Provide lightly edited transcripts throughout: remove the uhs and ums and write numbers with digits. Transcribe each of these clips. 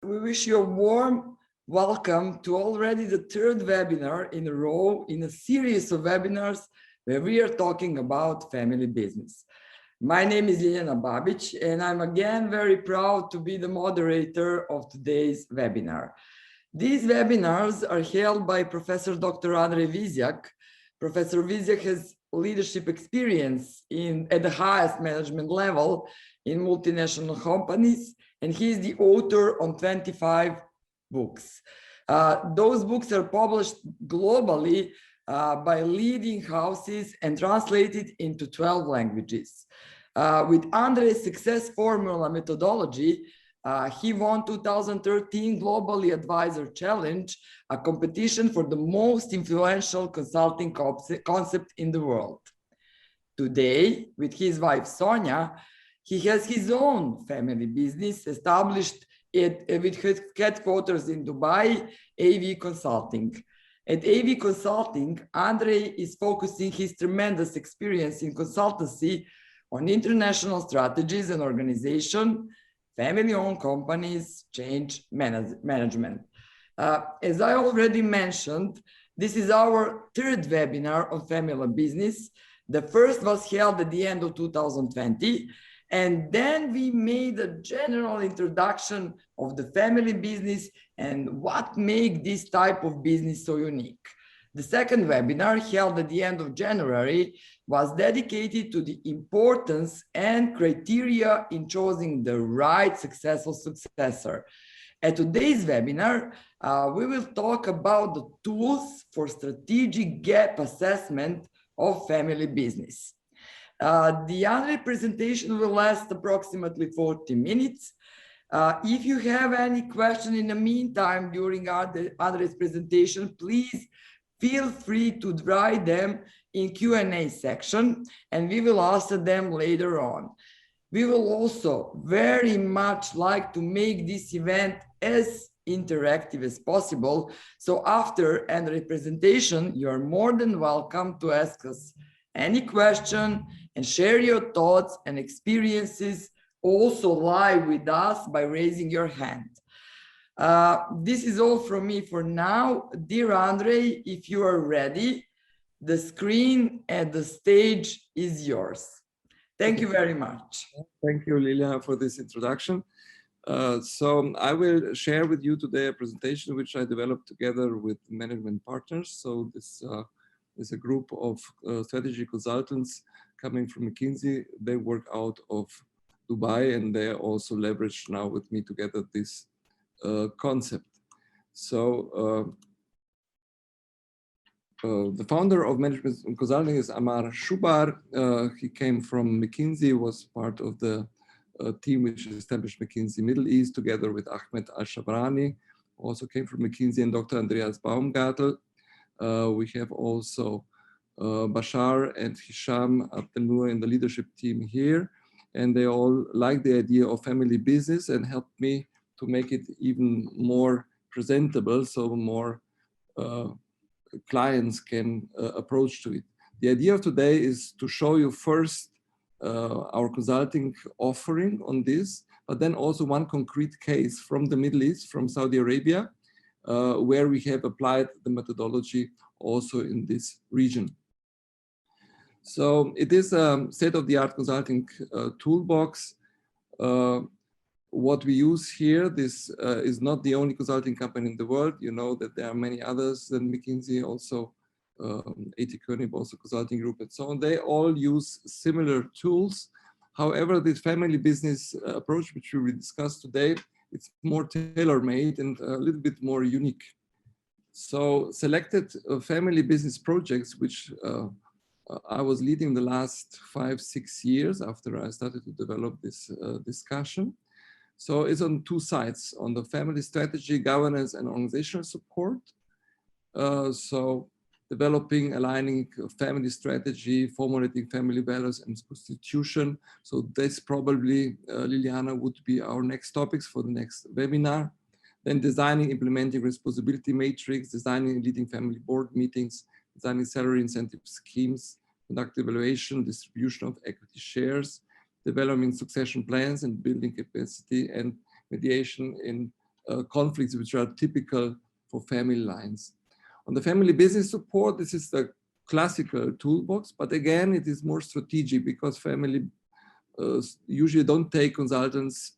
We wish you a warm welcome to already the third webinar in a row in a series of webinars where we are talking about family business. My name is Ljiljana Babić, and I'm again very proud to be the moderator of today's webinar. These webinars are held by Professor Dr. Andrej Vizjak. Professor Vizjak has leadership experience at the highest management level in multinational companies, and he is the author on 25 books. Those books are published globally by leading houses and translated into 12 languages. With Andrej's success formula methodology, he won 2013 Globally Advisor Challenge, a competition for the most influential consulting concept in the world. Today, with his wife Sonia, he has his own family business established with his headquarters in Dubai, AV Consulting. At AV Consulting, Andrej is focusing his tremendous experience in consultancy on international strategies and organization, family-owned companies, change management. As I already mentioned, this is our third webinar on family business. The first was held at the end of 2020, and then we made a general introduction of the family business and what makes this type of business so unique. The second webinar, held at the end of January, was dedicated to the importance and criteria in choosing the right successful successor. At today's webinar, we will talk about the tools for strategic gap assessment of family business. The Andrej presentation will last approximately 40 minutes. If you have any question in the meantime during Andrej's presentation, please feel free to write them in Q&A section, and we will answer them later on. We will also very much like to make this event as interactive as possible. So after Andrej's presentation, you are more than welcome to ask us any question and share your thoughts and experiences also live with us by raising your hand. This is all from me for now. Dear Andrej, if you are ready, the screen and the stage is yours. Thank you very much. Thank you, Ljiljana, for this introduction. So I will share with you today a presentation which I developed together with management partners. So this is a group of strategy consultants coming from McKinsey. They work out of Dubai, and they also leverage now with me together this concept. So the founder of Management Consulting is Amar Shubar. He came from McKinsey, was part of the team which established McKinsey Middle East together with Ahmed Al-Shabrani, also came from McKinsey, and Dr. Andreas Baumgartel. We have also Bashar and Hisham Abdelnour in the leadership team here, and they all like the idea of family business and helped me to make it even more presentable, so more clients can approach to it. The idea of today is to show you first our consulting offering on this, but then also one concrete case from the Middle East, from Saudi Arabia, where we have applied the methodology also in this region. So it is a state-of-the-art consulting toolbox. What we use here, this is not the only consulting company in the world. You know that there are many others than McKinsey, also A.T. Kearney, also consulting group, and so on. They all use similar tools. However, this family business approach, which we will discuss today, it's more tailor-made and a little bit more unique. So selected family business projects, which I was leading the last 5-6 years after I started to develop this discussion. So it's on two sides, on the family strategy, governance, and organizational support. So developing, aligning family strategy, formulating family values and constitution. So this probably, Ljiljana, would be our next topics for the next webinar. Then designing, implementing responsibility matrix, designing and leading family board meetings, designing salary incentive schemes, conduct evaluation, distribution of equity shares, developing succession plans and building capacity, and mediation in conflicts which are typical for family lines. On the family business support, this is the classical toolbox, but again, it is more strategic because family usually don't take consultants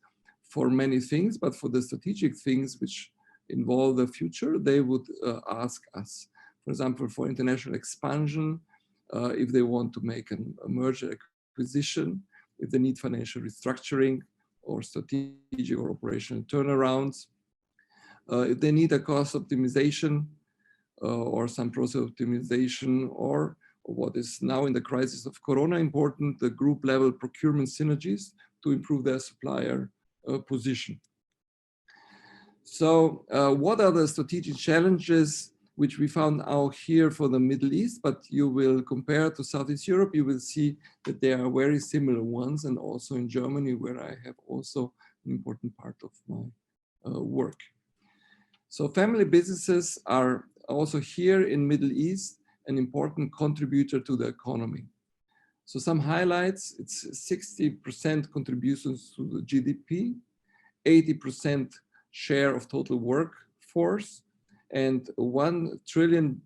for many things, but for the strategic things which involve the future, they would ask us. For example, for international expansion, if they want to make a merger acquisition, if they need financial restructuring or strategic or operational turnarounds, if they need a cost optimization or some process optimization, or what is now in the crisis of Corona important, the group level procurement synergies to improve their supplier position. So what are the strategic challenges which we found out here for the Middle East, but you will compare to Southeast Europe, you will see that there are very similar ones, and also in Germany, where I have also an important part of my work. So family businesses are also here in Middle East an important contributor to the economy. So some highlights, it's 60% contributions to the GDP, 80% share of total workforce, and $1 trillion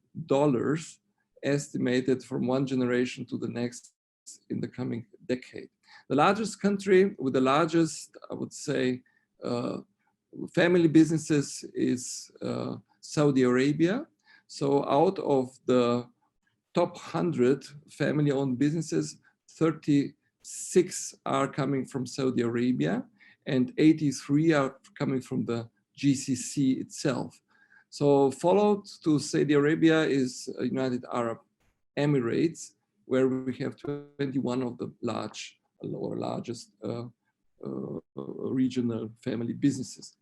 estimated from one generation to the next in the coming decade. The largest country with the largest, I would say, family businesses is Saudi Arabia. So out of the top 100 family-owned businesses, 36 are coming from Saudi Arabia, and 83 are coming from the GCC itself. So followed to Saudi Arabia is United Arab Emirates, where we have 21 of the largest regional family businesses.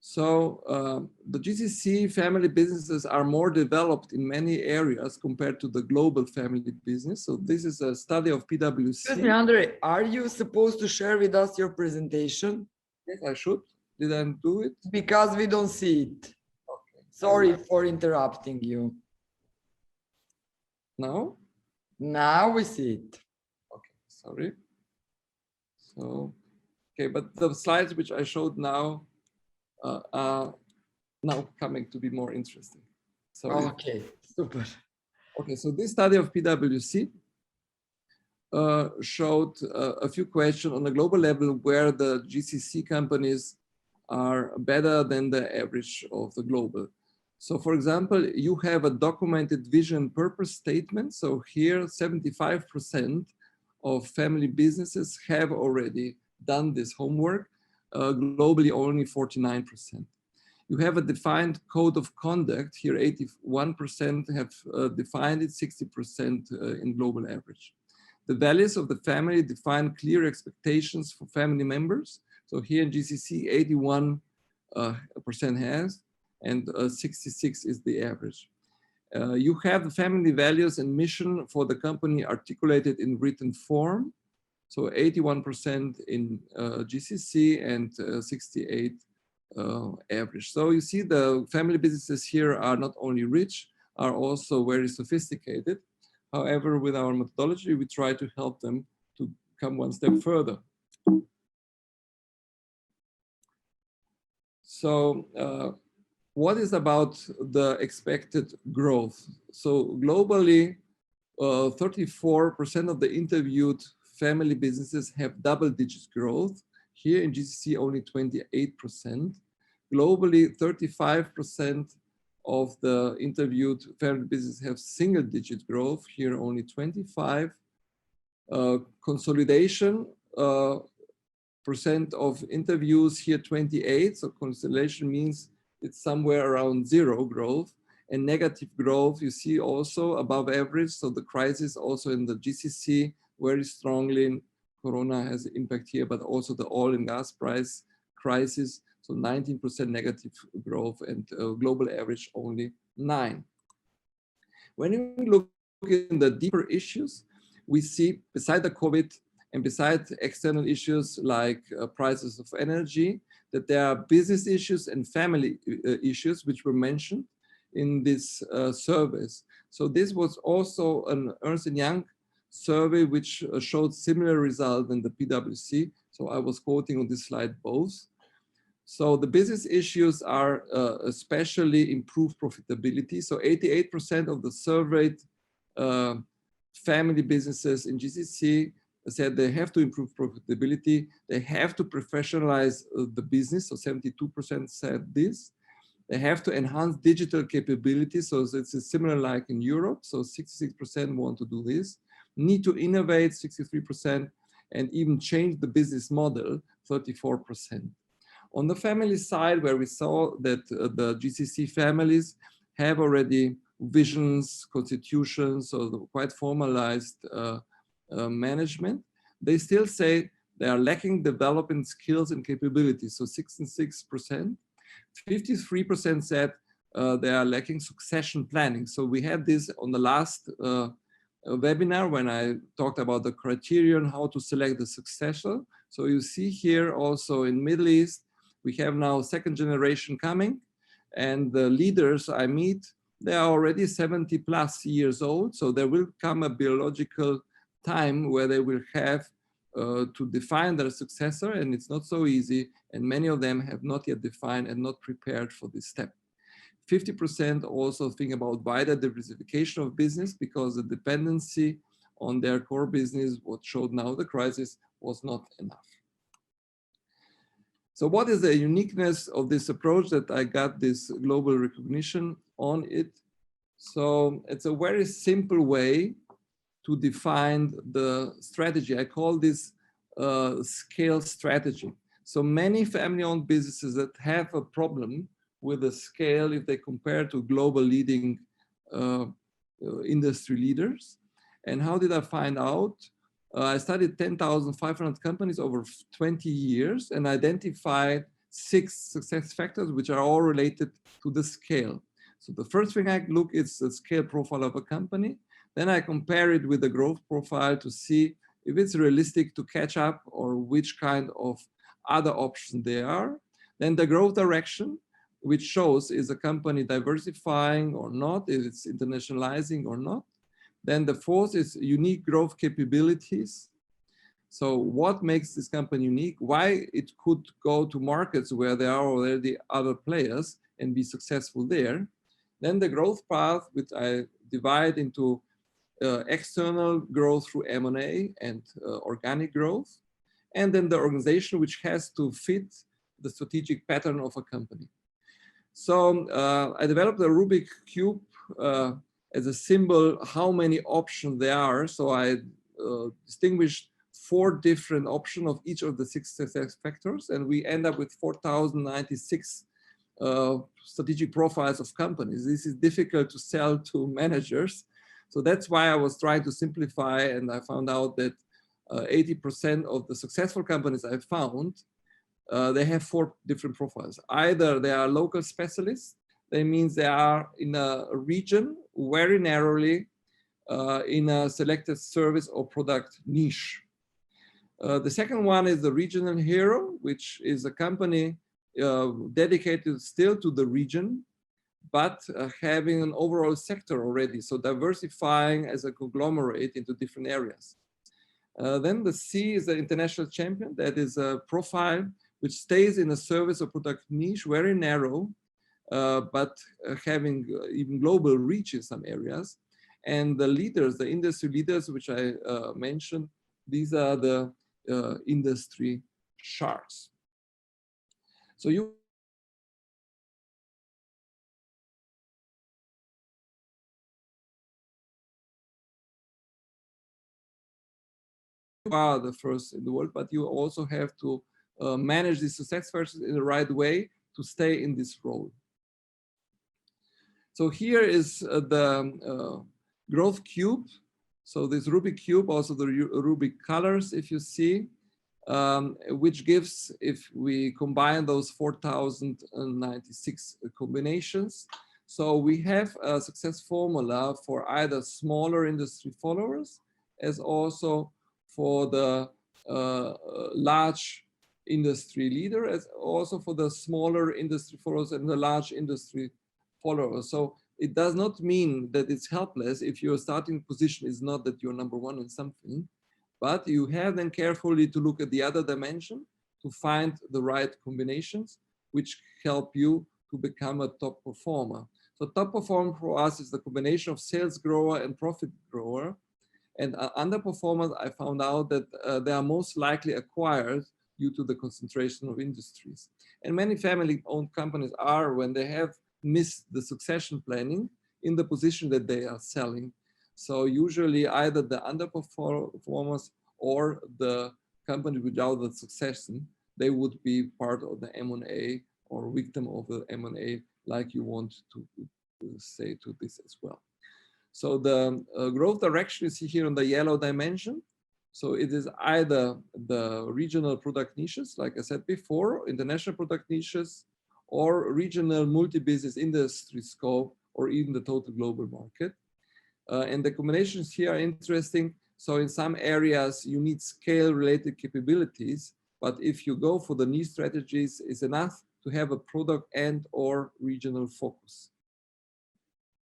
So the GCC family businesses are more developed in many areas compared to the global family business. So this is a study of PwC. Excuse me, Andrej, are you supposed to share with us your presentation? Yes, I should. Did I do it? Because we don't see it. Okay. Sorry for interrupting you. Now? Now we see it. Okay, sorry. So, okay, but the slides which I showed now are now coming to be more interesting. Sorry. Okay, super. Okay, so this study of PwC showed a few questions on a global level where the GCC companies are better than the average of the global. So for example, you have a documented vision and purpose statement. So here 75% of family businesses have already done this homework, globally only 49%. You have a defined code of conduct, here 81% have defined it, 60% in global average. The values of the family define clear expectations for family members. So here in GCC, 81% has, and 66 is the average. You have the family values and mission for the company articulated in written form. So 81% in GCC and 68 average. So you see the family businesses here are not only rich, are also very sophisticated. However, with our methodology, we try to help them to come one step further. So what is about the expected growth? So globally, 34% of the interviewed family businesses have double-digit growth. Here in GCC, only 28%. Globally, 35% of the interviewed family businesses have single-digit growth. Here, only 25. Consolidation percent of interviews here, 28. So consolidation means it's somewhere around zero growth. And negative growth, you see also above average. So the crisis also in the GCC very strongly. Corona has impact here, but also the oil and gas price crisis. So 19% negative growth, and global average only 9. When you look in the deeper issues, we see beside the COVID and beside external issues like prices of energy, that there are business issues and family issues which were mentioned in this surveys. So this was also an Ernst & Young survey which showed similar result than the PwC. So I was quoting on this slide both. So the business issues are especially improved profitability. So 88% of the surveyed family businesses in GCC said they have to improve profitability. They have to professionalize the business. So 72% said this. They have to enhance digital capabilities. So it's similar like in Europe. So 66% want to do this. Need to innovate, 63%, and even change the business model, 34%. On the family side, where we saw that the GCC families have already visions, constitutions, so quite formalized management, they still say they are lacking development skills and capabilities. So 66%, 53% said they are lacking succession planning. So we had this on the last webinar when I talked about the criterion, how to select the successor. So you see here also in Middle East, we have now second generation coming, and the leaders I meet, they are already 70 plus years old. So there will come a biological time where they will have to define their successor, and it's not so easy. And many of them have not yet defined and not prepared for this step. 50% also think about wider diversification of business because the dependency on their core business, what showed now the crisis, was not enough. So what is the uniqueness of this approach that I got this global recognition on it? So it's a very simple way to define the strategy. I call this scale strategy. So many family-owned businesses that have a problem with the scale if they compare to global leading industry leaders. And how did I find out? I studied 10,500 companies over 20 years and identified 6 success factors, which are all related to the scale. So the first thing I look is the scale profile of a company. Then I compare it with the growth profile to see if it's realistic to catch up or which kind of other options there are. Then the growth direction, which shows is a company diversifying or not, if it's internationalizing or not. Then the fourth is unique growth capabilities. So what makes this company unique? Why it could go to markets where there are already other players and be successful there. Then the growth path, which I divide into external growth through M&A and organic growth. And then the organization, which has to fit the strategic pattern of a company. So I developed a Rubik Cube as a symbol how many options there are. So I distinguished 4 different options of each of the 6 success factors, and we end up with 4,096 strategic profiles of companies. This is difficult to sell to managers. So that's why I was trying to simplify, and I found out that 80% of the successful companies I found, they have 4 different profiles. Either they are local specialists, that means they are in a region very narrowly in a selected service or product niche. The second one is the regional hero, which is a company dedicated still to the region, but having an overall sector already, so diversifying as a conglomerate into different areas. Then the C is the international champion. That is a profile which stays in a service or product niche, very narrow, but having even global reach in some areas. And the leaders, the industry leaders, which I mentioned, these are the industry sharks. So you are the first in the world, but you also have to manage the success factors in the right way to stay in this role. So here is the growth cube. So this Rubik cube, also the Rubik colors, if you see, which gives, if we combine those 4,096 combinations. So we have a success formula for either smaller industry followers as also for the large industry leader, as also for the smaller industry followers and the large industry followers. So it does not mean that it's helpless if your starting position is not that you're number 1 in something, but you have then carefully to look at the other dimension to find the right combinations. which help you to become a top performer. So top performer for us is the combination of sales grower and profit grower. And underperformers, I found out that they are most likely acquired due to the concentration of industries. And many family-owned companies are, when they have missed the succession planning, in the position that they are selling. So usually either the underperformers or the company without the succession, they would be part of the M&A or victim of the M&A, like you want to say to this as well. So the growth direction you see here on the yellow dimension. So it is either the regional product niches, like I said before, international product niches, or regional multi-business industry scope, or even the total global market. And the combinations here are interesting. So in some areas, you need scale-related capabilities, but if you go for the niche strategies, it's enough to have a product and or regional focus.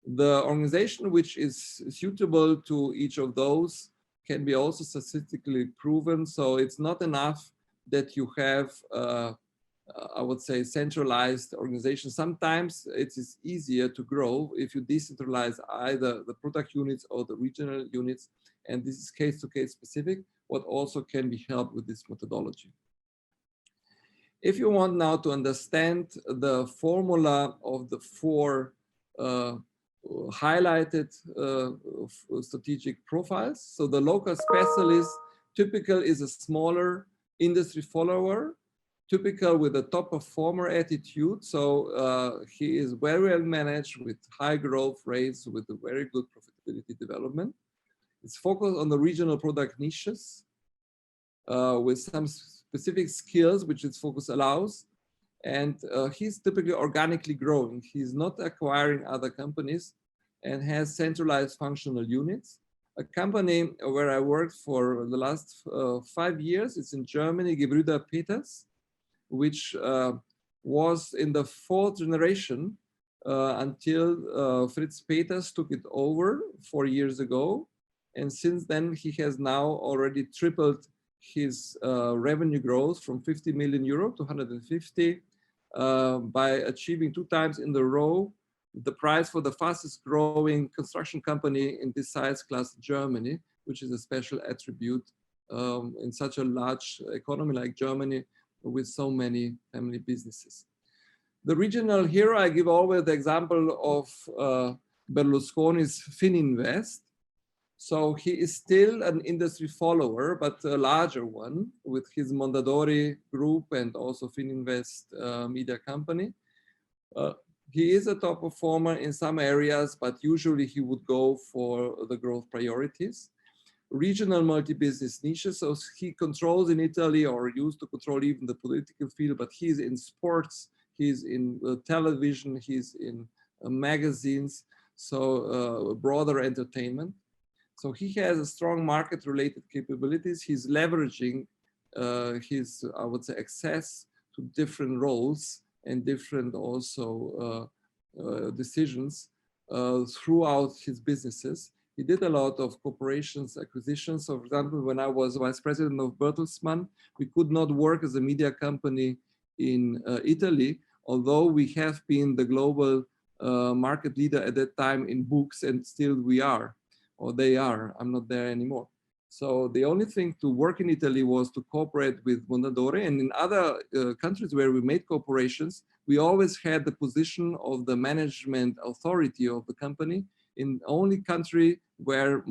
The organization which is suitable to each of those can be also statistically proven. So it's not enough that you have, I would say, centralized organization. Sometimes it is easier to grow if you decentralize either the product units or the regional units. And this is case-to-case specific, what also can be helped with this methodology. If you want now to understand the formula of the four highlighted strategic profiles. So the local specialist typical is a smaller industry follower, typical with a top performer attitude. So he is very well managed with high growth rates, with a very good profitability development. It's focused on the regional product niches with some specific skills which its focus allows. And he's typically organically growing. He's not acquiring other companies and has centralized functional units. A company where I worked for the last 5 years, it's in Germany, Gebrüder Peters, which was in the 4th generation until Fritz Peters took it over 4 years ago. And since then, he has now already tripled his revenue growth from 50 million euro to 150 by achieving 2 times in a row the prize for the fastest growing construction company in this size class in Germany, which is a special attribute in such a large economy like Germany with so many family businesses. The regional hero, I give always the example of Berlusconi's Fininvest. So he is still an industry follower, but a larger one with his Mondadori group and also Fininvest media company. He is a top performer in some areas, but usually he would go for the growth priorities. Regional multi-business niches, so he controls in Italy or used to control even the political field, but he's in sports, he's in television, he's in magazines, so broader entertainment. So he has a strong market-related capabilities. He's leveraging his, I would say, access to different roles and different also decisions throughout his businesses. He did a lot of corporations, acquisitions. So for example, when I was vice president of Bertelsmann, we could not work as a media company in Italy, although we have been the global market leader at that time in books, and still we are. Or they are, I'm not there anymore. So the only thing to work in Italy was to cooperate with Mondadori, and in other countries where we made corporations, we always had the position of the management authority of the company. In only country where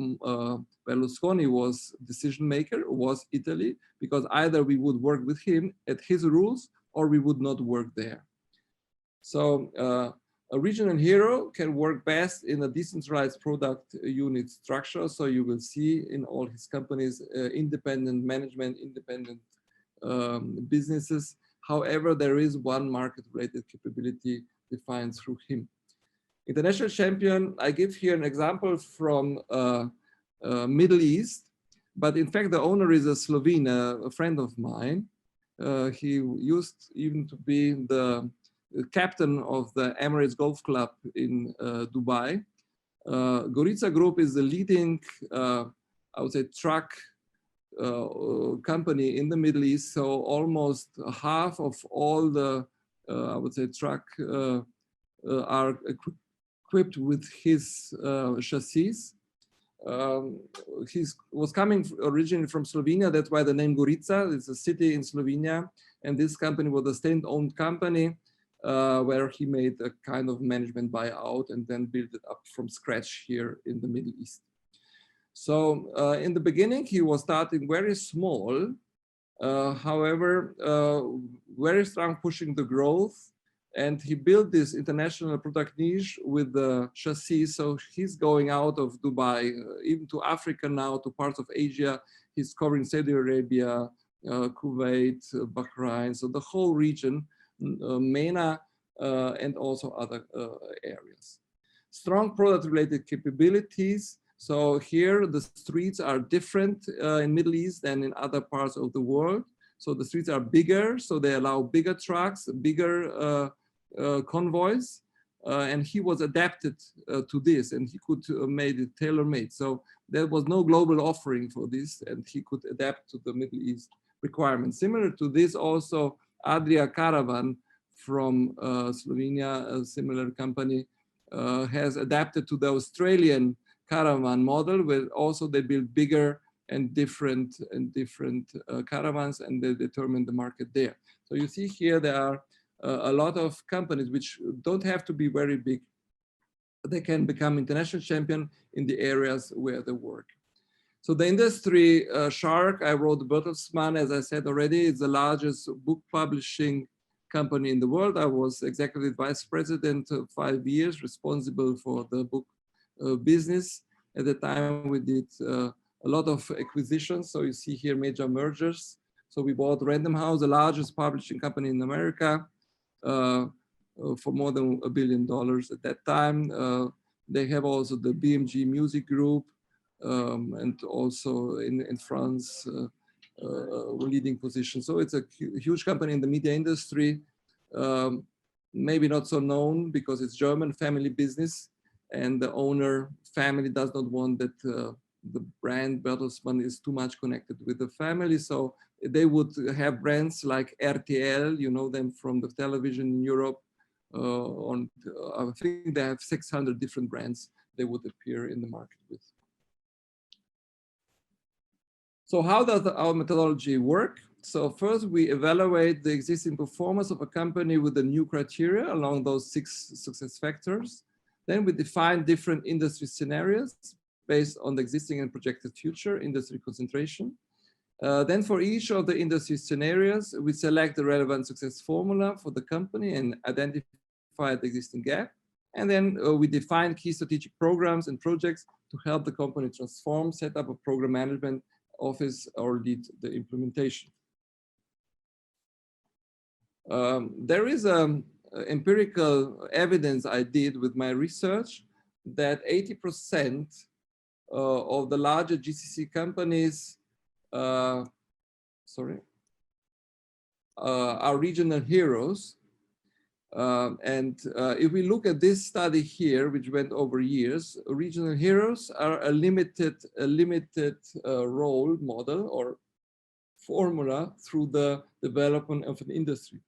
Berlusconi was decision maker was Italy, because either we would work with him at his rules or we would not work there. So a regional hero can work best in a decentralized product unit structure. So you will see in all his companies, independent management, independent businesses. However, there is one market-related capability defined through him. International champion, I give here an example from Middle East, but in fact, the owner is a Slovene, a friend of mine. He used even to be the captain of the Emirates Golf Club in Dubai. Gorica Group is the leading, I would say, truck company in the Middle East. So almost half of all the I would say, truck are equipped with his chassis. He was coming originally from Slovenia. That's why the name Gorica. It's a city in Slovenia. And this company was a state-owned company where he made a kind of management buyout and then built it up from scratch here in the Middle East. So in the beginning, he was starting very small. However, very strong pushing the growth. And he built this international product niche with the chassis. So he's going out of Dubai, even to Africa now, to parts of Asia. He's covering Saudi Arabia, Kuwait, Bahrain, so the whole region, MENA, and also other areas. Strong product-related capabilities. So here the streets are different in Middle East than in other parts of the world. So the streets are bigger, so they allow bigger trucks, bigger convoys, and he was adapted to this, and he could made it tailor-made. So there was no global offering for this, and he could adapt to the Middle East requirements. Similar to this, also Adria Caravan from Slovenia, a similar company, has adapted to the Australian caravan model, where also they build bigger and different caravans, and they determine the market there. So you see here there are a lot of companies which don't have to be very big. They can become international champion in the areas where they work. So the industry shark, I wrote Bertelsmann, as I said already, is the largest book publishing company in the world. I was executive vice president 5 years, responsible for the book business. At the time, we did a lot of acquisitions. So you see here major mergers. So we bought Random House, the largest publishing company in America, for more than $1 billion at that time. They have also the BMG Music Group, and also in France, leading position. So it's a huge company in the media industry, maybe not so known because it's German family business, and the owner family does not want that the brand Bertelsmann is too much connected with the family. So they would have brands like RTL, you know them from the television in Europe. I think they have 600 different brands they would appear in the market with. So how does our methodology work? So first we evaluate the existing performance of a company with the new criteria along those 6 success factors. Then we define different industry scenarios based on the existing and projected future industry concentration. Then for each of the industry scenarios, we select the relevant success formula for the company and identify the existing gap. And then we define key strategic programs and projects to help the company transform, set up a program management office, or lead the implementation. There is empirical evidence I did with my research that 80% of the larger GCC companies are regional heroes. If we look at this study here, which went over years, regional heroes are a limited role model or formula through the development of an industry.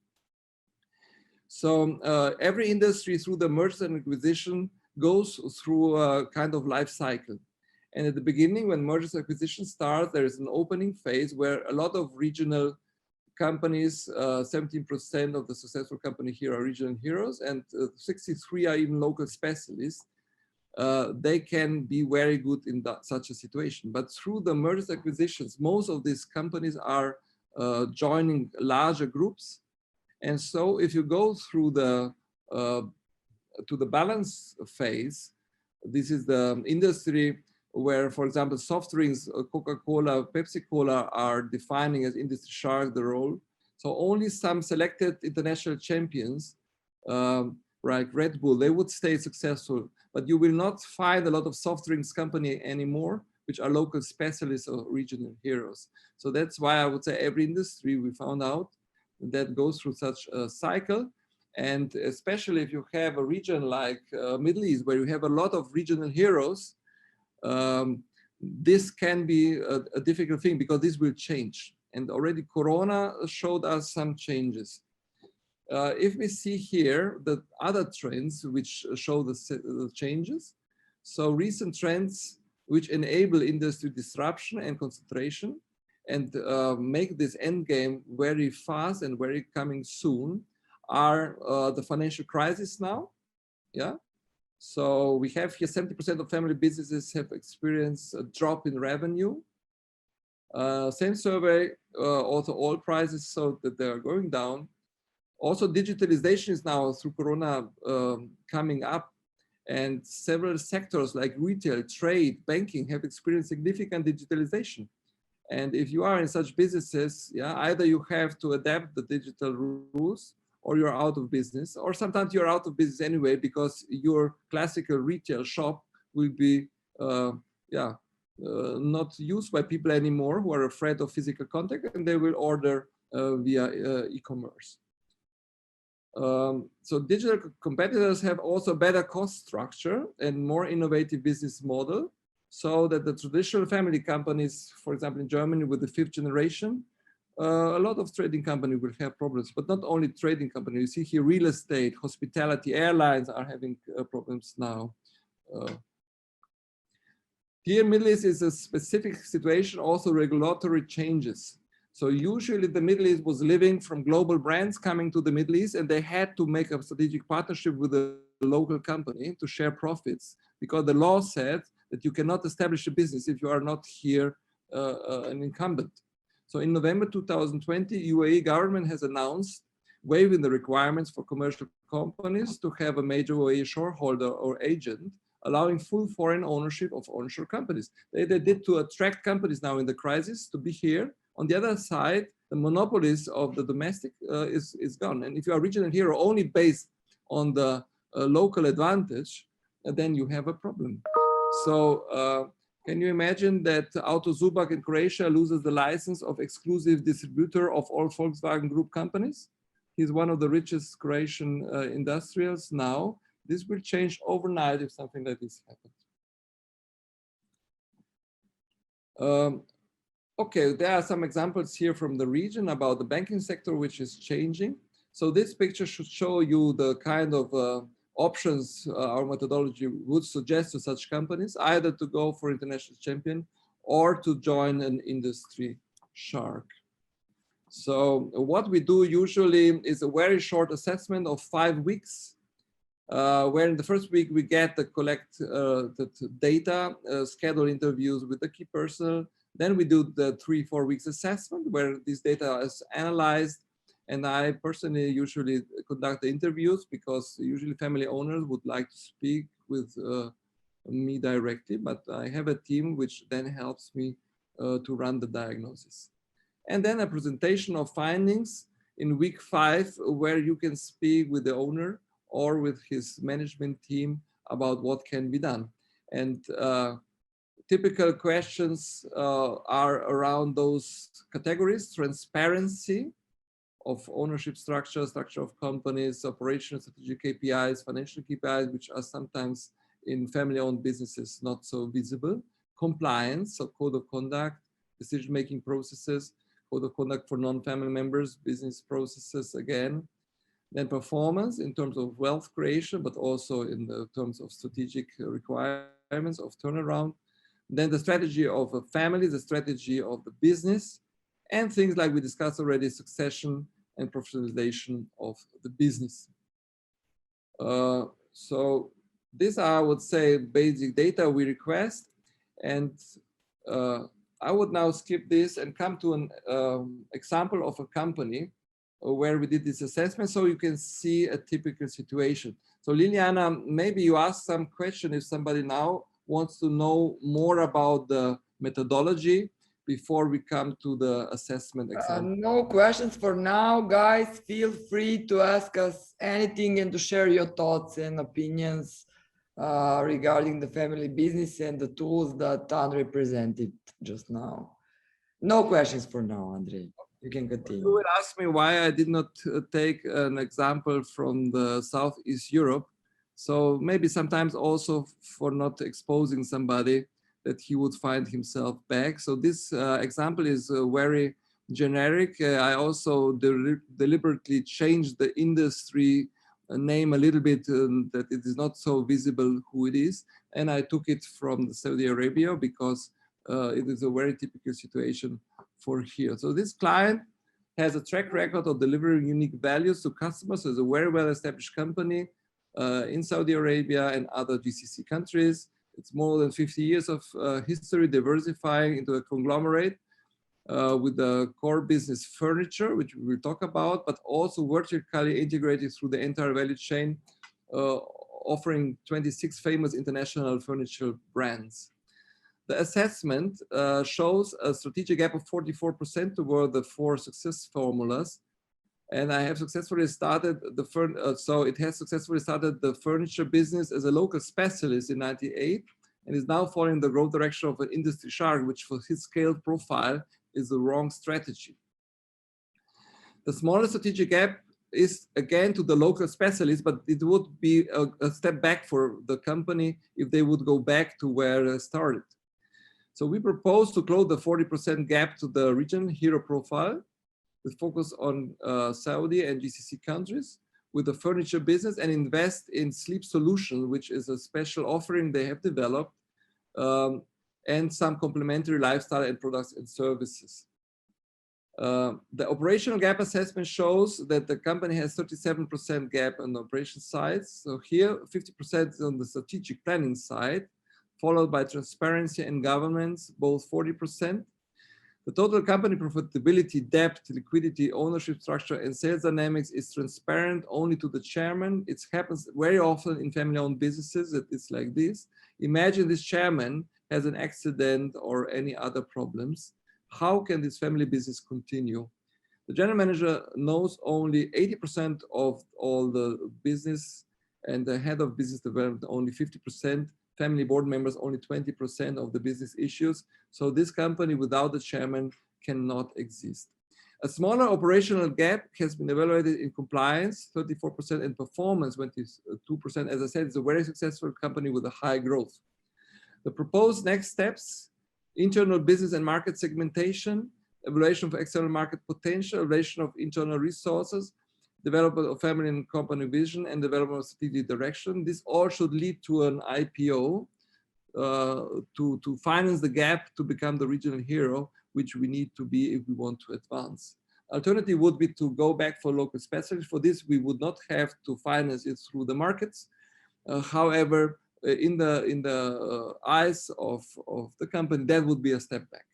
So every industry through the merger and acquisition goes through a kind of life cycle. And at the beginning, when mergers and acquisitions start, there is an opening phase where a lot of regional companies, 17% of the successful company here are regional heroes, and 63 are even local specialists. They can be very good in such a situation. But through the mergers and acquisitions, most of these companies are joining larger groups. And so if you go through the to the balance phase, this is the industry where, for example, soft drinks, Coca-Cola, Pepsi-Cola are defining as industry shark the role. So only some selected international champions, like Red Bull, they would stay successful, but you will not find a lot of soft drinks company anymore, which are local specialists or regional heroes. So that's why I would say every industry we found out that goes through such a cycle. And especially if you have a region like Middle East, where you have a lot of regional heroes, this can be a difficult thing because this will change. And already Corona showed us some changes. if we see here the other trends which show the changes, so recent trends which enable industry disruption and concentration and make this end game very fast and very coming soon are the financial crisis now. Yeah. So we have here 70% of family businesses have experienced a drop in revenue. Same survey, also oil prices, so that they are going down. Also, digitalization is now through Corona coming up, and several sectors like retail, trade, banking have experienced significant digitalization. And if you are in such businesses, yeah, either you have to adapt the digital rules or you're out of business, or sometimes you're out of business anyway because your classical retail shop will be not used by people anymore who are afraid of physical contact, and they will order via e-commerce. So digital competitors have also better cost structure and more innovative business model, so that the traditional family companies, for example, in Germany with the 5th generation, a lot of trading companies will have problems, but not only trading companies. You see here real estate, hospitality, airlines are having problems now. Here, Middle East is a specific situation, also regulatory changes. So usually the Middle East was living from global brands coming to the Middle East, and they had to make a strategic partnership with a local company to share profits, because the law said that you cannot establish a business if you are not here an incumbent. So in November 2020, UAE government has announced waiving the requirements for commercial companies to have a major UAE shareholder or agent, allowing full foreign ownership of onshore companies. They did to attract companies now in the crisis to be here. On the other side, the monopolies of the domestic is gone. And if you are regional hero only based on the local advantage, then you have a problem. So can you imagine that Auto Zubak in Croatia loses the license of exclusive distributor of all Volkswagen Group companies? He's one of the richest Croatian industrials now. This will change overnight if something like this happens. Okay, there are some examples here from the region about the banking sector, which is changing. So this picture should show you the kind of options our methodology would suggest to such companies, either to go for international champion or to join an industry shark. So what we do usually is a very short assessment of 5 weeks, where in the first week we get to collect the data, schedule interviews with the key personnel. Then we do the 3-4 weeks assessment where this data is analyzed. And I personally usually conduct the interviews because usually family owners would like to speak with me directly, but I have a team which then helps me to run the diagnosis. And then a presentation of findings in week 5, where you can speak with the owner or with his management team about what can be done. And typical questions are around those categories: transparency of ownership structure, structure of companies, operational strategic KPIs, financial KPIs, which are sometimes in family-owned businesses not so visible, compliance, so code of conduct, decision-making processes, code of conduct for non-family members, business processes again, then performance in terms of wealth creation, but also in the terms of strategic requirements of turnaround, then the strategy of a family, the strategy of the business, and things like we discussed already, succession and professionalization of the business. So these are, I would say, basic data we request. And I would now skip this and come to an example of a company where we did this assessment, so you can see a typical situation. So Liliana, maybe you ask some question if somebody now wants to know more about the methodology before we come to the assessment example. No questions for now, guys. Feel free to ask us anything and to share your thoughts and opinions regarding the family business and the tools that Andrej presented just now. No questions for now, Andrej. You can continue. You will ask me why I did not take an example from the Southeast Europe. So maybe sometimes also for not exposing somebody that he would find himself back. So this example is very generic. I also deliberately changed the industry name a little bit, that it is not so visible who it is. And I took it from Saudi Arabia because it is a very typical situation for here. So this client has a track record of delivering unique values to customers. So it's a very well-established company in Saudi Arabia and other GCC countries. It's more than 50 years of history, diversifying into a conglomerate with the core business furniture, which we will talk about, but also vertically integrated through the entire value chain, offering 26 famous international furniture brands. The assessment shows a strategic gap of 44% toward the 4 success formulas. And I have successfully started it has successfully started the furniture business as a local specialist in '98 and is now following the growth direction of an industry shark, which for his scale profile is the wrong strategy. The smaller strategic gap is again to the local specialist, but it would be a step back for the company if they would go back to where they started. So we propose to close the 40% gap to the regional hero profile with focus on Saudi and GCC countries with the furniture business and invest in sleep solution, which is a special offering they have developed, and some complementary lifestyle and products and services. The operational gap assessment shows that the company has 37% gap on the operation side. So here 50% is on the strategic planning side, followed by transparency and governance, both 40%. The total company profitability, debt, liquidity, ownership structure, and sales dynamics is transparent only to the chairman. It happens very often in family-owned businesses that it's like this. Imagine this chairman has an accident or any other problems. How can this family business continue? The general manager knows only 80% of all the business, and the head of business development only 50%. Family board members only 20% of the business issues. So this company without the chairman cannot exist. A smaller operational gap has been evaluated in compliance, 34%, and performance, 22%. As I said, it's a very successful company with a high growth. The proposed next steps: internal business and market segmentation, evaluation of external market potential, evaluation of internal resources, development of family and company vision, and development of strategic direction. This all should lead to an IPO to finance the gap to become the regional hero, which we need to be if we want to advance. Alternative would be to go back for local specialists. For this, we would not have to finance it through the markets. However, in the eyes of the company, that would be a step back.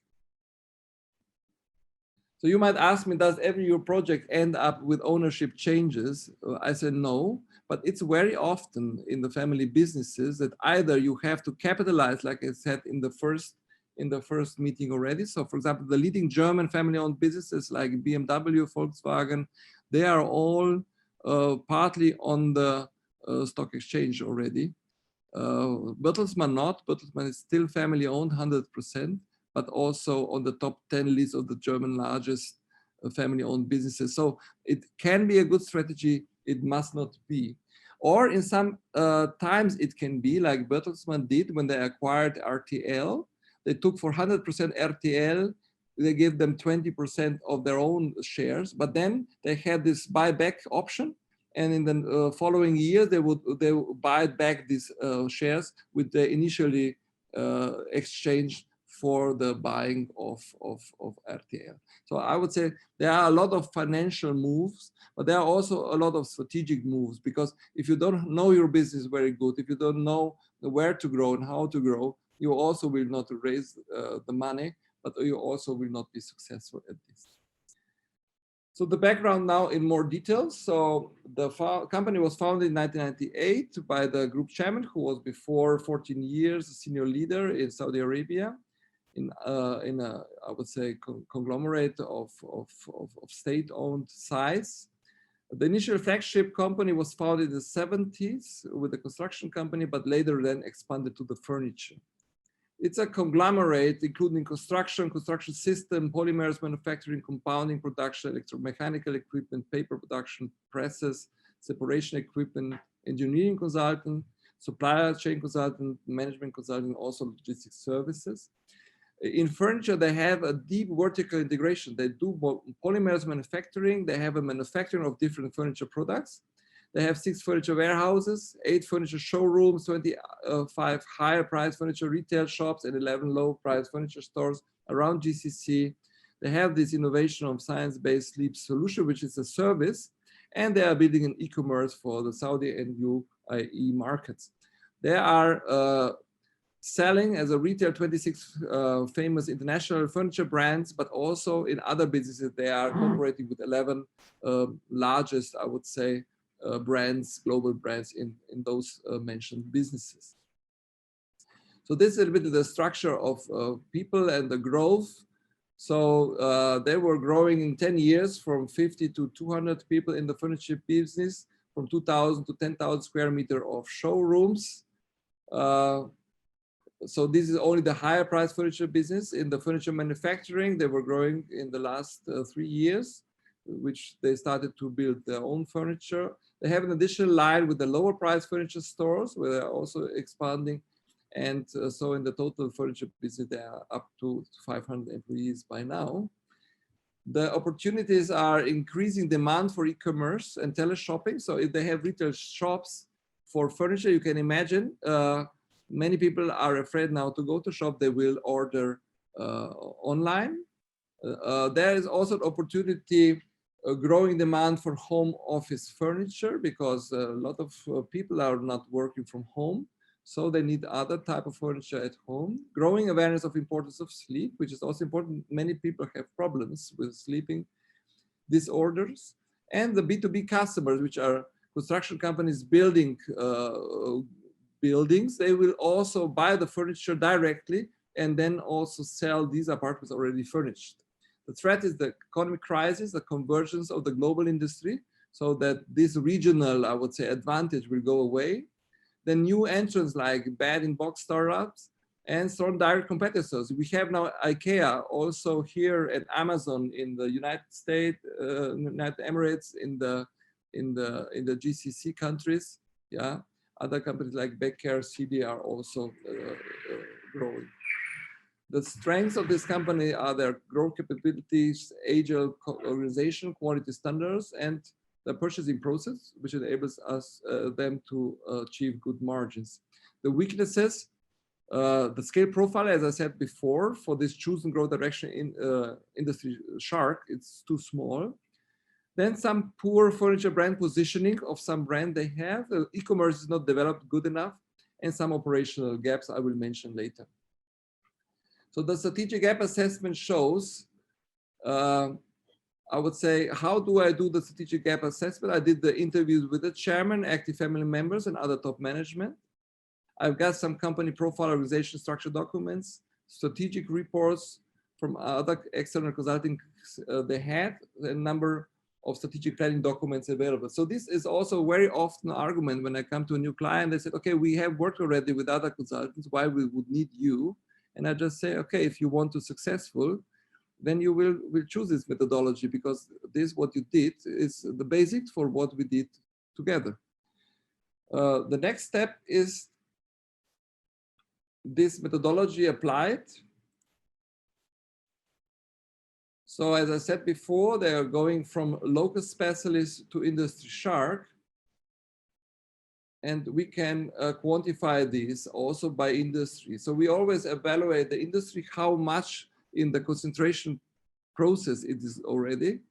So you might ask me, does every your project end up with ownership changes? I said no, but it's very often in the family businesses that either you have to capitalize, like I said in the first meeting already. So for example, the leading German family-owned businesses like BMW, Volkswagen, they are all partly on the stock exchange already. Bertelsmann not. Bertelsmann is still family-owned 100%. But also on the top 10 list of the German largest family-owned businesses. So it can be a good strategy, it must not be. Or in some times it can be like Bertelsmann did when they acquired RTL. They took for 100% RTL, they gave them 20% of their own shares, but then they had this buyback option. And in the following year, they would buy back these shares with the initially exchanged for the buying of RTL. So I would say there are a lot of financial moves, but there are also a lot of strategic moves, because if you don't know your business very good, if you don't know where to grow and how to grow, you also will not raise the money, but you also will not be successful at this. So the background now in more details. So the company was founded in 1998 by the group chairman, who was before 14 years a senior leader in Saudi Arabia, in a, I would say, conglomerate of state-owned size. The initial flagship company was founded in the 70s with a construction company, but later then expanded to the furniture. It's a conglomerate, including construction system, polymers manufacturing, compounding production, electromechanical equipment, paper production, presses, separation equipment, engineering consultant, supplier chain consultant, management consultant, also logistics services. In furniture, they have a deep vertical integration. They do polymers manufacturing. They have a manufacturing of different furniture products. They have 6 furniture warehouses, 8 furniture showrooms, 25 higher price furniture retail shops, and 11 low price furniture stores around GCC. They have this innovation of science-based sleep solution, which is a service, and they are building an e-commerce for the Saudi and UAE markets. They are selling as a retail 26 famous international furniture brands, but also in other businesses, they are cooperating with 11 largest, I would say, brands, global brands in those mentioned businesses. So this is a little bit of the structure of people and the growth. So they were growing in 10 years from 50 to 200 people in the furniture business, from 2,000 to 10,000 square meter of showrooms. So this is only the higher price furniture business. In the furniture manufacturing, they were growing in the last 3 years, which they started to build their own furniture. They have an additional line with the lower price furniture stores where they're also expanding. And so in the total furniture business, they are up to 500 employees by now. The opportunities are increasing demand for e-commerce and teleshopping. So if they have retail shops for furniture, you can imagine many people are afraid now to go to shop. They will order online. There is also an opportunity, growing demand for home office furniture, because a lot of people are not working from home. So they need other type of furniture at home. Growing awareness of importance of sleep, which is also important. Many people have problems with sleeping disorders. And the B2B customers, which are construction companies building buildings, they will also buy the furniture directly and then also sell these apartments already furnished. The threat is the economic crisis, the convergence of the global industry, so that this regional, I would say, advantage will go away. The new entrants like bed-in-box startups and strong direct competitors. We have now Ikea also here at Amazon in the United States, United Emirates, in the GCC countries. Yeah, other companies like Becker, CD are also growing. The strengths of this company are their growth capabilities, agile organization, quality standards, and the purchasing process, which enables us them to achieve good margins. The weaknesses, the scale profile, as I said before, for this choose and grow direction in industry shark, it's too small. Then some poor furniture brand positioning of some brand they have. E-commerce is not developed good enough, and some operational gaps I will mention later. So the strategic gap assessment shows, I would say, how do I do the strategic gap assessment? I did the interviews with the chairman, active family members, and other top management. I've got some company profile, organization structure documents, strategic reports from other external consulting. They had a number of strategic planning documents available. So this is also very often an argument when I come to a new client. They said, okay, we have worked already with other consultants. Why we would need you? And I just say, okay, if you want to successful, then you will choose this methodology, because this, what you did, is the basics for what we did together. The next step is this methodology applied. So as I said before, they are going from local specialists to industry shark. And we can quantify this also by industry. So we always evaluate the industry, how much in the concentration process it is already.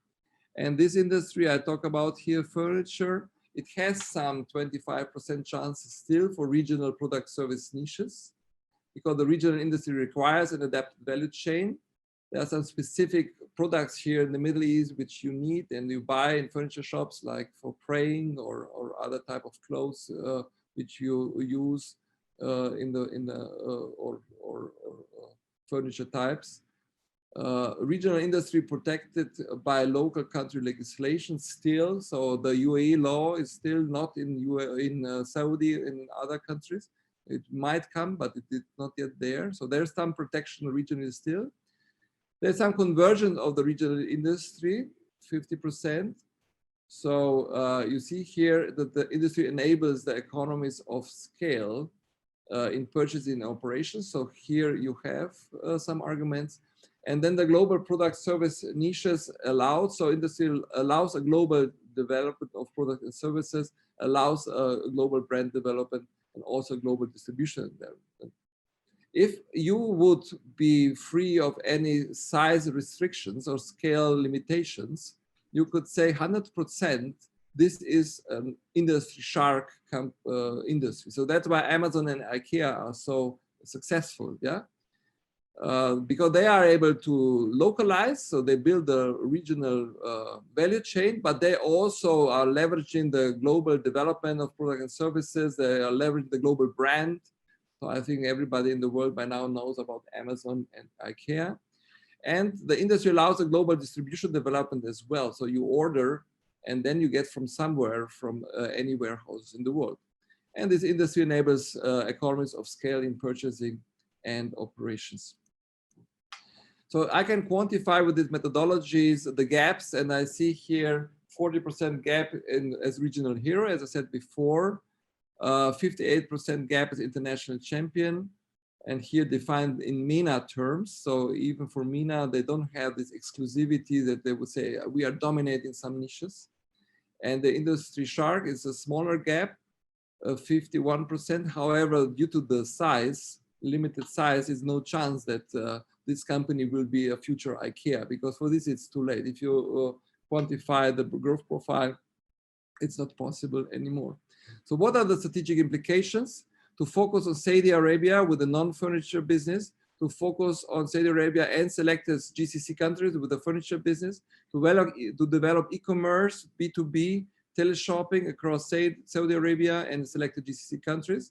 And this industry I talk about here, furniture, it has some 25% chances still for regional product service niches, because the regional industry requires an adapted value chain. There are some specific products here in the Middle East which you need and you buy in furniture shops, like for praying or other type of clothes which you use furniture types. Regional industry protected by local country legislation still. So the UAE law is still not in Saudi and other countries. It might come, but it is not yet there. So there's some protection regionally still. There's some conversion of the regional industry, 50%. So you see here that the industry enables the economies of scale in purchasing and operations. So here you have some arguments. And then the global product service niches allowed. So industry allows a global development of products and services, allows a global brand development, and also global distribution development. If you would be free of any size restrictions or scale limitations, you could say 100% this is an industry shark industry. So that's why Amazon and Ikea are so successful, yeah? Because they are able to localize, so they build a regional value chain, but they also are leveraging the global development of products and services. They are leveraging the global brand. So I think everybody in the world by now knows about Amazon and Ikea. And the industry allows a global distribution development as well. So you order and then you get from somewhere, from any warehouse in the world. And this industry enables economies of scale in purchasing and operations. So I can quantify with these methodologies the gaps, and I see here 40% gap as regional hero, as I said before, 58% gap as international champion, and here defined in MENA terms. So even for MENA, they don't have this exclusivity that they would say we are dominating some niches. And the industry shark is a smaller gap, 51%. However, due to the size, limited size, is no chance that this company will be a future Ikea, because for this it's too late. If you quantify the growth profile, it's not possible anymore. So what are the strategic implications? To focus on Saudi Arabia with the non-furniture business, to focus on Saudi Arabia and selected GCC countries with the furniture business, to develop e-commerce, B2B, teleshopping across Saudi Arabia and selected GCC countries,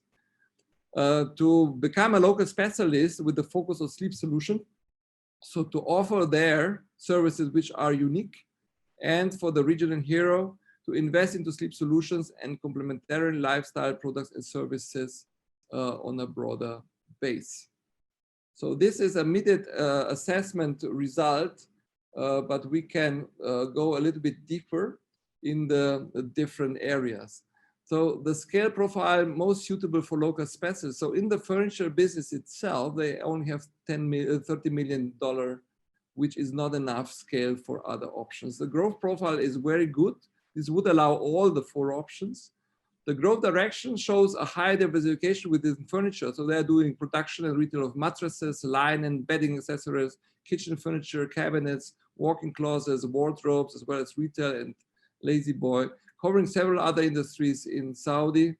to become a local specialist with the focus on sleep solution, so to offer their services which are unique, and for the regional hero to invest into sleep solutions and complementary lifestyle products and services on a broader base. So this is a immediate assessment result, but we can go a little bit deeper in the different areas. So the scale profile most suitable for local specialists. So in the furniture business itself, they only have $30 million, which is not enough scale for other options. The growth profile is very good. This would allow all the 4 options. The growth direction shows a high diversification within furniture. So they're doing production and retail of mattresses, linen, bedding accessories, kitchen furniture, cabinets, walk-in closets, wardrobes, as well as retail and lazy boy, covering several other industries in Saudi,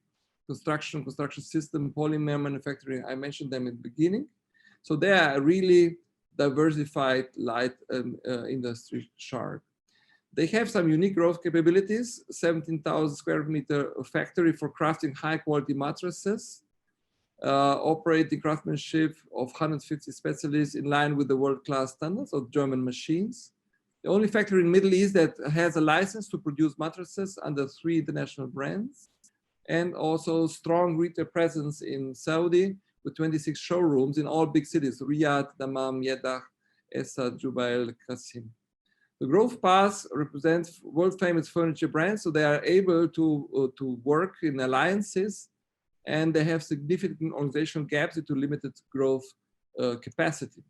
construction system, polymer manufacturing. I mentioned them in the beginning. So they are really diversified light industry shark. They have some unique growth capabilities, 17,000 square meter factory for crafting high quality mattresses, operating craftsmanship of 150 specialists in line with the world-class standards of German machines. The only factory in the Middle East that has a license to produce mattresses under 3 international brands, and also strong retail presence in Saudi with 26 showrooms in all big cities, Riyadh, Dammam, Jeddah, Essa, Jubail, Qasim. The growth path represents world-famous furniture brands, so they are able to work in alliances, and they have significant organizational gaps due to limited growth capacity.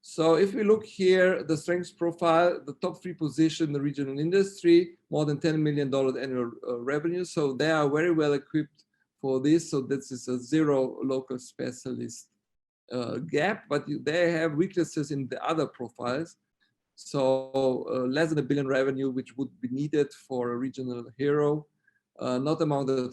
So if we look here, the strengths profile, the top 3 position in the regional industry, more than $10 million annual revenue. So they are very well equipped for this. So this is a 0 local specialist gap, but they have weaknesses in the other profiles. So less than $1 billion revenue, which would be needed for a regional hero, not among the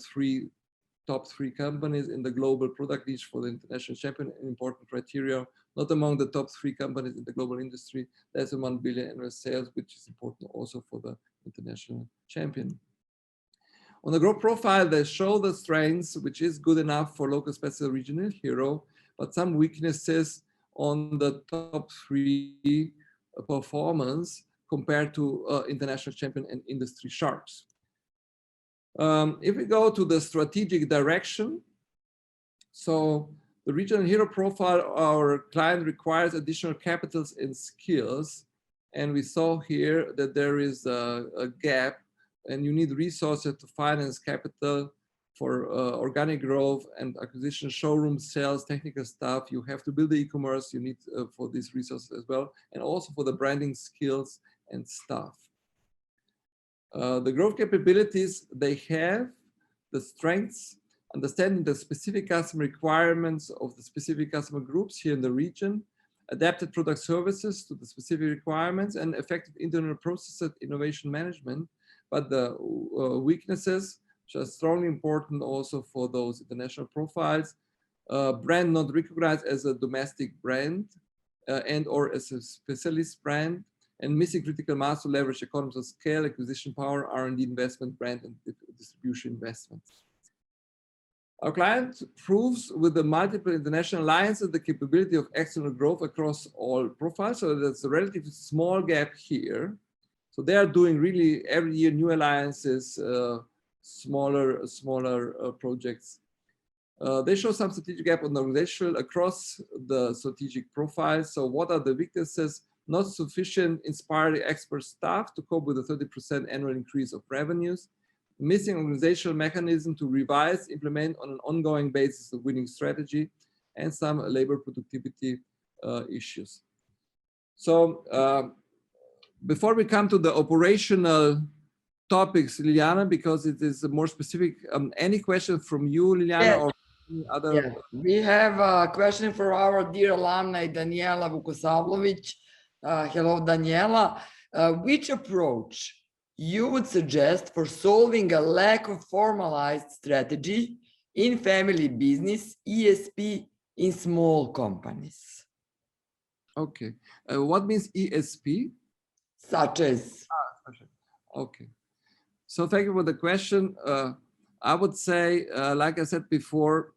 top 3 companies in the global product niche for the international champion, an important criteria, not among the top 3 companies in the global industry, less than $1 billion annual sales, which is important also for the international champion. On the growth profile, they show the strengths, which is good enough for local special regional hero, but some weaknesses on the top 3 performance compared to international champion and industry sharks. If we go to the strategic direction, so the regional hero profile, our client requires additional capitals and skills. And we saw here that there is a gap and you need resources to finance capital for organic growth and acquisition, showrooms, sales, technical staff. You have to build the e-commerce. You need for these resources as well, and also for the branding skills and staff. The growth capabilities they have, the strengths, understanding the specific customer requirements of the specific customer groups here in the region, adapted product services to the specific requirements, and effective internal processes, innovation management. But the weaknesses, which are strongly important also for those international profiles, brand not recognized as a domestic brand and or as a specialist brand, and missing critical mass to leverage economies of scale, acquisition power, R&D investment, brand and distribution investments. Our client proves with the multiple international alliances the capability of external growth across all profiles. So there's a relatively small gap here. So they are doing really every year new alliances, smaller projects. They show some strategic gap on the organizational across the strategic profiles. So what are the weaknesses? Not sufficient inspired expert staff to cope with the 30% annual increase of revenues. Missing organizational mechanism to revise, implement on an ongoing basis of winning strategy, and some labor productivity issues. So before we come to the operational topics, Liliana, because it is more specific, any questions from you, Liliana, Yes. or any other? Yeah. We have a question for our dear alumni, Daniela Vukosavlovic. Hello, Daniela. Which approach you would suggest for solving a lack of formalized strategy in family business, ESP in small companies? Okay. What means ESP? Such as? Okay. So thank you for the question. I would say, like I said before,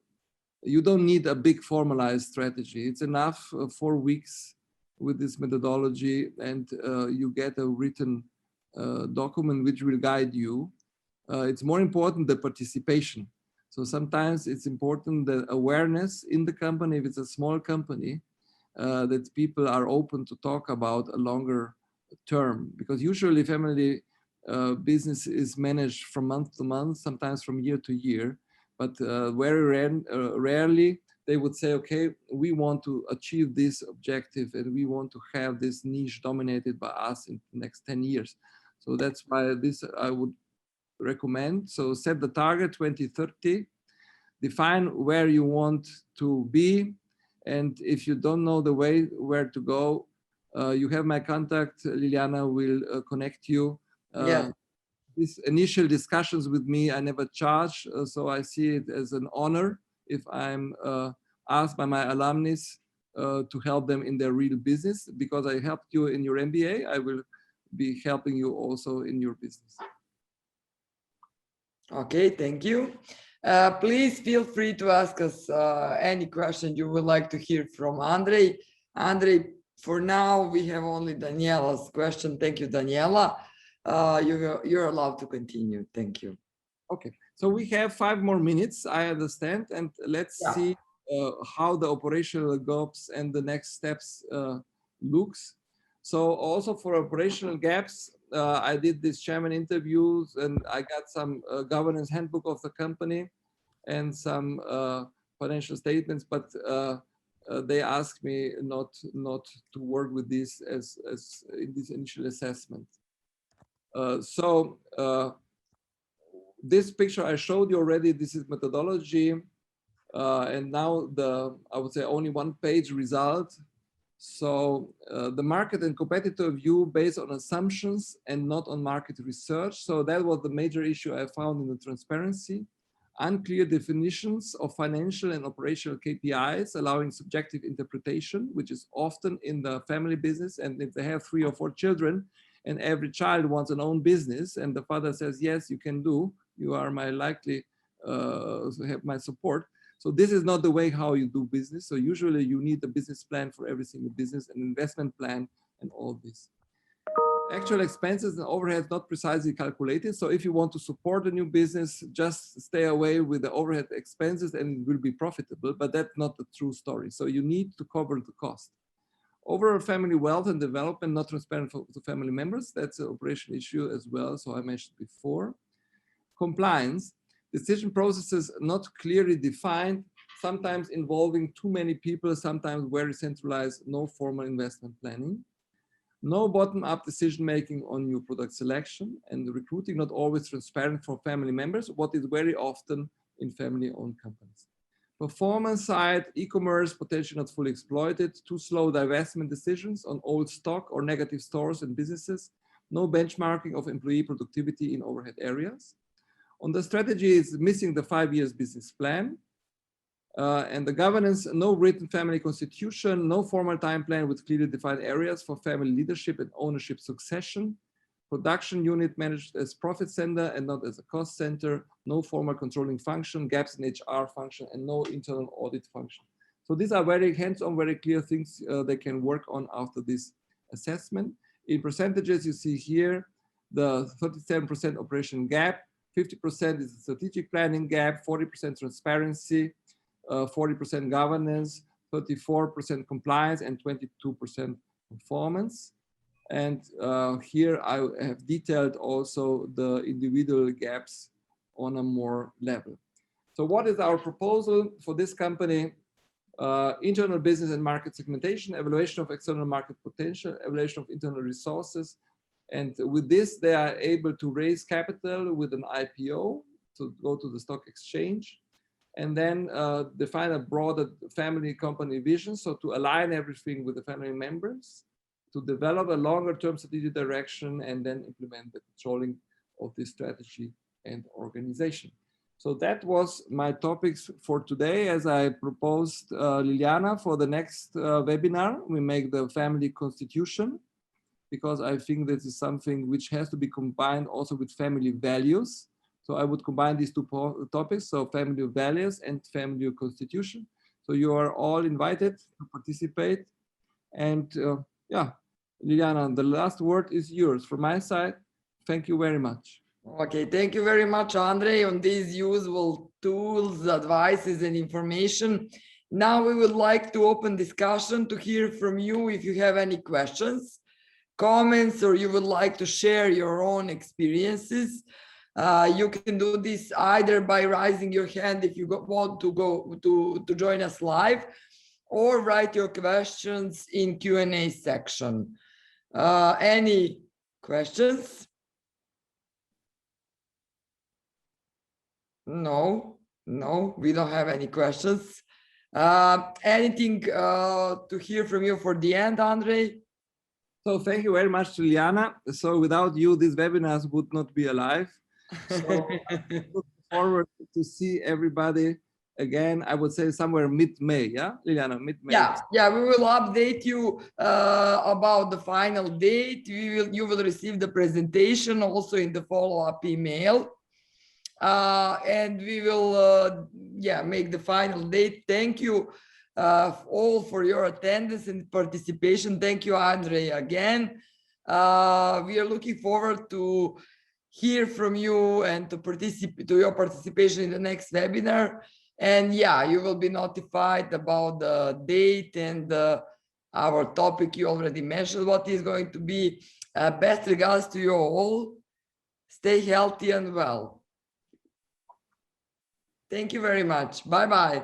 you don't need a big formalized strategy. It's enough 4 weeks with this methodology, and you get a written document which will guide you. It's more important the participation. So sometimes it's important the awareness in the company, if it's a small company, that people are open to talk about a longer term, because usually family business is managed from month to month, sometimes from year to year, but very rarely they would say, okay, we want to achieve this objective and we want to have this niche dominated by us in the next 10 years. So that's why this I would recommend. So set the target 2030, define where you want to be. And if you don't know the way where to go, you have my contact. Liliana will connect you. Yeah. These initial discussions with me, I never charge. So I see it as an honor if I'm asked by my alumnus to help them in their real business. Because I helped you in your MBA, I will be helping you also in your business. Okay, thank you. Please feel free to ask us any question you would like to hear from Andrej. Andrej, for now, we have only Daniela's question. Thank you, Daniela. You're allowed to continue. Thank you. Okay, so we have 5 more minutes, I understand, and let's see how the operational gaps and the next steps looks. So also for operational gaps, I did these chairman interviews and I got some governance handbook of the company and some financial statements, but they asked me not to work with this as in this initial assessment. This picture I showed you already, this is methodology. And now I would say only 1-page result. So the market and competitor view based on assumptions and not on market research. So that was the major issue I found in the transparency. Unclear definitions of financial and operational KPIs, allowing subjective interpretation, which is often in the family business. And if they have 3 or 4 children and every child wants an own business and the father says, yes, you can do, you are my likely have my support. So this is not the way how you do business. So usually you need a business plan for every single business, an investment plan, and all this. Actual expenses and overhead not precisely calculated. So if you want to support a new business, just stay away with the overhead expenses and it will be profitable, but that's not the true story. So you need to cover the cost. Overall family wealth and development not transparent to family members. That's an operational issue as well. So I mentioned before. Compliance. decision processes not clearly defined, sometimes involving too many people, sometimes very centralized, no formal investment planning, no bottom-up decision-making on new product selection, and the recruiting not always transparent for family members, what is very often in family-owned companies. Performance side, e-commerce potentially not fully exploited, too slow divestment decisions on old stock or negative stores and businesses, no benchmarking of employee productivity in overhead areas. On the strategy is missing the 5 years business plan. And the governance, no written family constitution, no formal time plan with clearly defined areas for family leadership and ownership succession, production unit managed as profit center and not as a cost center, no formal controlling function, gaps in HR function, and no internal audit function. So these are very hands-on, very clear things they can work on after this assessment. In percentages, you see here the 37% operation gap, 50% is the strategic planning gap, 40% transparency, 40% governance, 34% compliance, and 22% performance. And here I have detailed also the individual gaps on a more level. So what is our proposal for this company? Internal business and market segmentation, evaluation of external market potential, evaluation of internal resources. And with this, they are able to raise capital with an IPO to go to the stock exchange, and then define a broader family company vision. So to align everything with the family members, to develop a longer term strategic direction, and then implement the controlling of this strategy and organization. So that was my topics for today. As I proposed Liliana for the next webinar, we make the family constitution, because I think this is something which has to be combined also with family values. So I would combine these two topics, so family values and family constitution. So you are all invited to participate. And yeah, Liliana, the last word is yours. From my side, thank you very much. Okay, thank you very much, Andrej, on these useful tools, advices, and information. Now we would like to open discussion to hear from you if you have any questions, comments, or you would like to share your own experiences. You can do this either by raising your hand if you want to join us live, or write your questions in Q&A section. Any questions? No, we don't have any questions. Anything to hear from you for the end, Andrej? So thank you very much, Liliana. So without you, these webinars would not be alive. So I look forward to see everybody again. I would say somewhere mid-May, yeah, Liliana, mid-May. Yeah, we will update you about the final date. You will receive the presentation also in the follow-up email. And we will make the final date. Thank you all for your attendance and participation. Thank you, Andrej, again. We are looking forward to hear from you and to your participation in the next webinar. And yeah, you will be notified about the date and our topic you already mentioned, what is going to be. Best regards to you all. Stay healthy and well. Thank you very much. Bye-bye.